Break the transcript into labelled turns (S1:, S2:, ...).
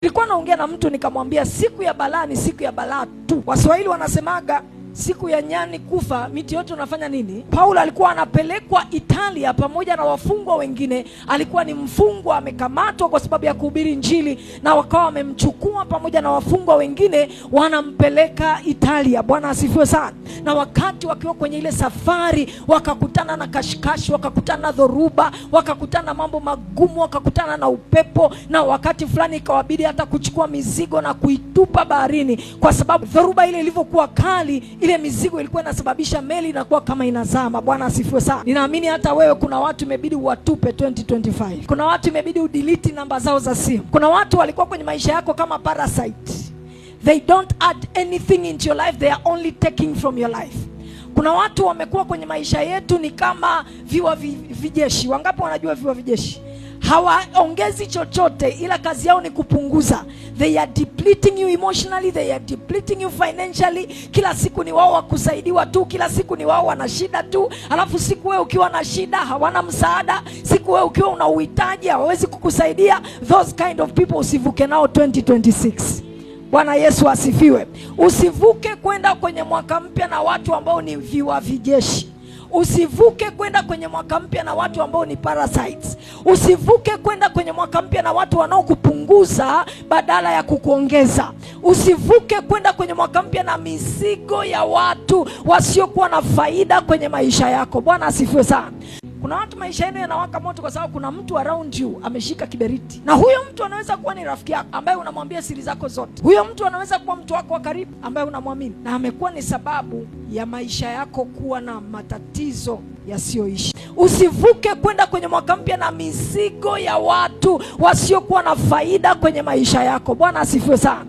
S1: Nilikuwa naongea na mtu nikamwambia siku ya balaa ni siku ya balaa tu. Waswahili wanasemaga siku ya nyani kufa miti yote unafanya nini? Paulo alikuwa anapelekwa Italia pamoja na wafungwa wengine. Alikuwa ni mfungwa amekamatwa kwa sababu ya kuhubiri Injili, na wakawa wamemchukua pamoja na wafungwa wengine wanampeleka Italia. Bwana asifiwe sana. Na wakati wakiwa kwenye ile safari wakakutana na kashikashi, wakakutana na dhoruba, wakakutana na mambo magumu, wakakutana na upepo, na wakati fulani ikawabidi hata kuchukua mizigo na kuitupa baharini, kwa sababu dhoruba ile ilivyokuwa kali, ile mizigo ilikuwa inasababisha meli inakuwa kama inazama. Bwana asifiwe sana. Ninaamini hata wewe kuna watu imebidi uwatupe 2025. Kuna watu imebidi udelete namba zao za simu. Kuna watu walikuwa kwenye maisha yako kama parasite. They don't add anything into your life, they are only taking from your life. Kuna watu wamekuwa kwenye maisha yetu ni kama viwa vijeshi. Wangapi wanajua viwa vijeshi? Hawaongezi chochote, ila kazi yao ni kupunguza. They are depleting you emotionally, they are depleting you financially. Kila siku ni wao wakusaidiwa tu, kila siku ni wao wana shida tu. Alafu siku wewe ukiwa na shida hawana msaada, siku wewe ukiwa una uhitaji hawawezi kukusaidia. Those kind of people usivuke nao 2026. Bwana Yesu asifiwe. Usivuke kwenda kwenye mwaka mpya na watu ambao ni viwa vijeshi. Usivuke kwenda kwenye mwaka mpya na watu ambao ni parasites. Usivuke kwenda kwenye mwaka mpya na watu wanaokupunguza badala ya kukuongeza. Usivuke kwenda kwenye mwaka mpya na mizigo ya watu wasiokuwa na faida kwenye maisha yako. Bwana asifiwe sana. Kuna watu maisha yenu yanawaka moto kwa sababu kuna mtu around you ameshika kiberiti. Na huyo mtu anaweza kuwa ni rafiki yako ambaye unamwambia siri zako zote. Huyo mtu anaweza kuwa mtu wako wa karibu ambaye unamwamini, na amekuwa ni sababu ya maisha yako kuwa na matatizo yasiyoishi. Usivuke kwenda kwenye mwaka mpya na mizigo ya watu wasiokuwa na faida kwenye maisha yako. Bwana asifiwe sana.